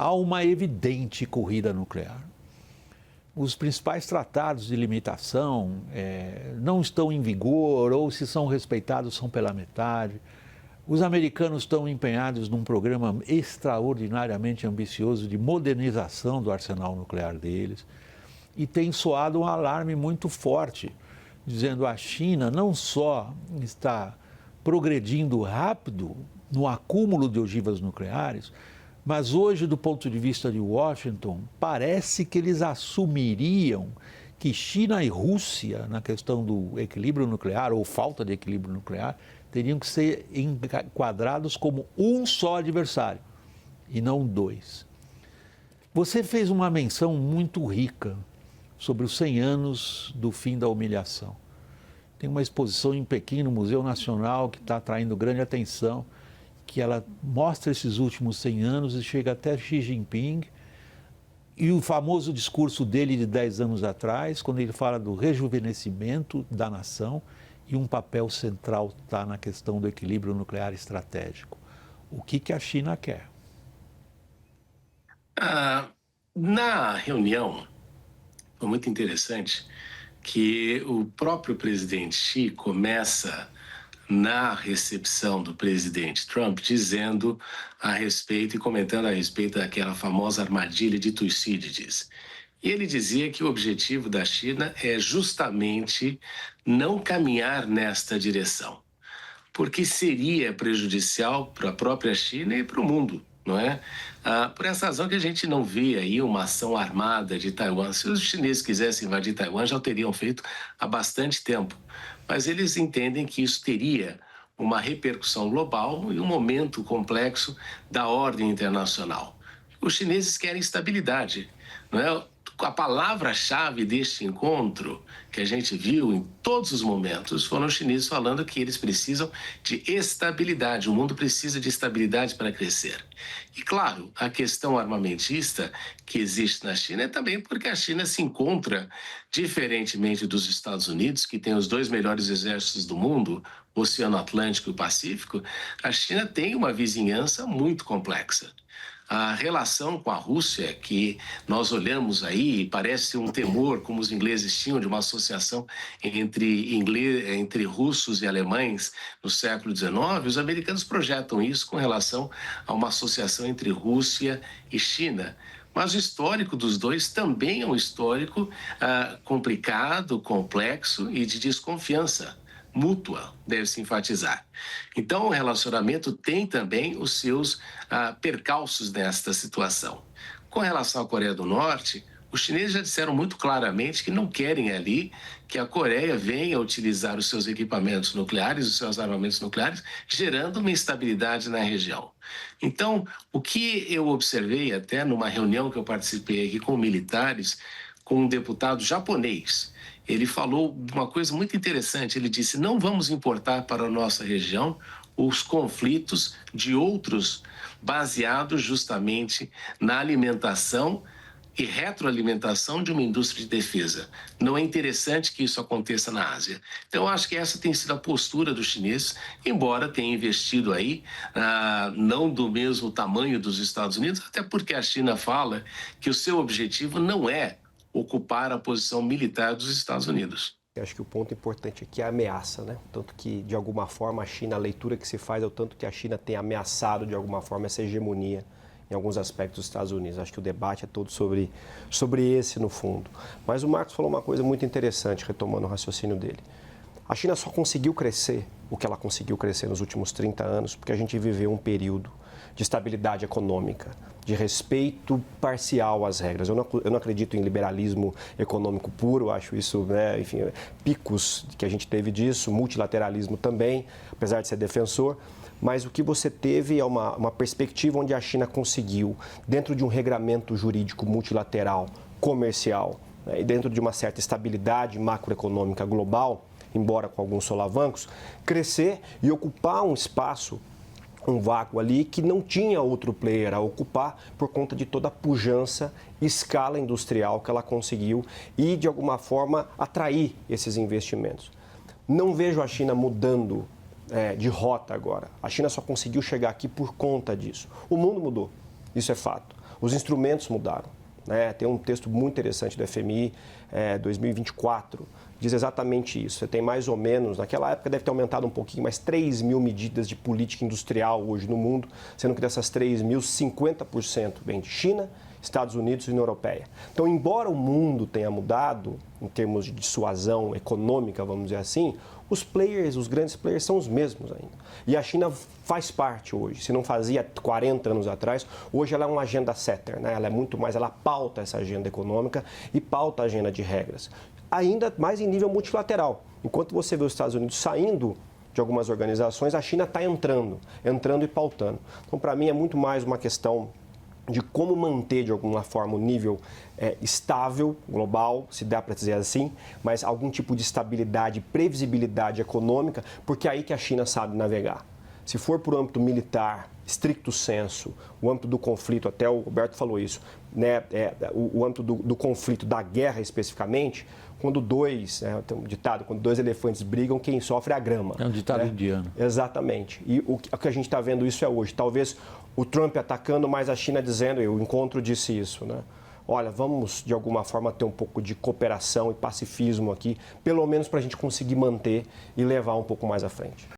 há uma evidente corrida nuclear. Os principais tratados de limitação não estão em vigor ou, se são respeitados, são pela metade. Os americanos estão empenhados num programa extraordinariamente ambicioso de modernização do arsenal nuclear deles e tem soado um alarme muito forte, dizendo que a China não só está progredindo rápido no acúmulo de ogivas nucleares, mas hoje, do ponto de vista de Washington, parece que eles assumiriam que China e Rússia, na questão do equilíbrio nuclear ou falta de equilíbrio nuclear, teriam que ser enquadrados como um só adversário e não dois. Você fez uma menção muito rica sobre os 100 anos do fim da humilhação. Tem uma exposição em Pequim, no Museu Nacional, que está atraindo grande atenção, que ela mostra esses últimos 100 anos e chega até Xi Jinping e o famoso discurso dele de 10 anos atrás, quando ele fala do rejuvenescimento da nação e um papel central está na questão do equilíbrio nuclear estratégico. O que a China quer? Na reunião, foi muito interessante que o próprio presidente Xi começa na recepção do presidente Trump, dizendo a respeito e comentando a respeito daquela famosa armadilha de Tucídides. E ele dizia que o objetivo da China é justamente não caminhar nesta direção, porque seria prejudicial para a própria China e para o mundo, não é? Por essa razão que a gente não vê aí uma ação armada de Taiwan. Se os chineses quisessem invadir Taiwan, já o teriam feito há bastante tempo. Mas eles entendem que isso teria uma repercussão global e um momento complexo da ordem internacional. Os chineses querem estabilidade, não é? A palavra-chave deste encontro que a gente viu em todos os momentos foram os chineses falando que eles precisam de estabilidade. O mundo precisa de estabilidade para crescer. E, claro, a questão armamentista que existe na China é também porque a China se encontra, diferentemente dos Estados Unidos, que tem os 2 melhores exércitos do mundo, o Oceano Atlântico e o Pacífico, a China tem uma vizinhança muito complexa. A relação com a Rússia, que nós olhamos aí, parece um temor, como os ingleses tinham, de uma associação entre russos e alemães no século XIX, os americanos projetam isso com relação a uma associação entre Rússia e China. Mas o histórico dos dois também é um histórico complicado, complexo e de desconfiança mútua, deve-se enfatizar. Então, o relacionamento tem também os seus percalços nesta situação. Com relação à Coreia do Norte, os chineses já disseram muito claramente que não querem ali que a Coreia venha utilizar os seus equipamentos nucleares, os seus armamentos nucleares, gerando uma instabilidade na região. Então, o que eu observei até numa reunião que eu participei aqui com militares, com um deputado japonês, ele falou uma coisa muito interessante. Ele disse: não vamos importar para a nossa região os conflitos de outros baseados justamente na alimentação e retroalimentação de uma indústria de defesa. Não é interessante que isso aconteça na Ásia. Então, eu acho que essa tem sido a postura dos chineses, embora tenha investido aí, não do mesmo tamanho dos Estados Unidos, até porque a China fala que o seu objetivo não é ocupar a posição militar dos Estados Unidos. Eu acho que o ponto importante aqui é a ameaça, né? Tanto que, de alguma forma, a China, a leitura que se faz é o tanto que a China tem ameaçado, de alguma forma, essa hegemonia em alguns aspectos dos Estados Unidos. Acho que o debate é todo sobre esse, no fundo. Mas o Marcos falou uma coisa muito interessante, retomando o raciocínio dele. A China só conseguiu crescer o que ela conseguiu crescer nos últimos 30 anos porque a gente viveu um período de estabilidade econômica, de respeito parcial às regras. Eu não acredito em liberalismo econômico puro, acho isso, né, enfim, picos que a gente teve disso, multilateralismo também, apesar de ser defensor. Mas o que você teve é uma perspectiva onde a China conseguiu, dentro de um regramento jurídico multilateral, comercial, né, e dentro de uma certa estabilidade macroeconômica global, embora com alguns solavancos, crescer e ocupar um espaço, um vácuo ali que não tinha outro player a ocupar por conta de toda a pujança, escala industrial que ela conseguiu e, de alguma forma, atrair esses investimentos. Não vejo a China mudando de rota agora. A China só conseguiu chegar aqui por conta disso. O mundo mudou, isso é fato. Os instrumentos mudaram. Né? Tem um texto muito interessante do FMI, 2024, diz exatamente isso. Você tem mais ou menos, naquela época deve ter aumentado um pouquinho, mas 3 mil medidas de política industrial hoje no mundo, sendo que dessas 3 mil, 50% vem de China, Estados Unidos e União Europeia. Então, embora o mundo tenha mudado em termos de dissuasão econômica, vamos dizer assim, os players, os grandes players são os mesmos ainda. E a China faz parte hoje. Se não fazia 40 anos atrás, hoje ela é uma agenda setter, né? Ela é muito mais, ela pauta essa agenda econômica e pauta a agenda de regras. Ainda mais em nível multilateral. Enquanto você vê os Estados Unidos saindo de algumas organizações, a China está entrando e pautando. Então, para mim, é muito mais uma questão de como manter, de alguma forma, o nível estável, global, se dá para dizer assim, mas algum tipo de estabilidade, previsibilidade econômica, porque é aí que a China sabe navegar. Se for por âmbito militar, stricto sensu, o âmbito do conflito, até o Roberto falou isso, né, o âmbito do conflito, da guerra especificamente, quando tem um ditado, quando dois elefantes brigam, quem sofre é a grama. É um ditado indiano. Exatamente. E o que a gente está vendo isso é hoje. Talvez o Trump atacando, mas a China dizendo, e o encontro disse isso, né? Olha, vamos de alguma forma ter um pouco de cooperação e pacifismo aqui, pelo menos para a gente conseguir manter e levar um pouco mais à frente.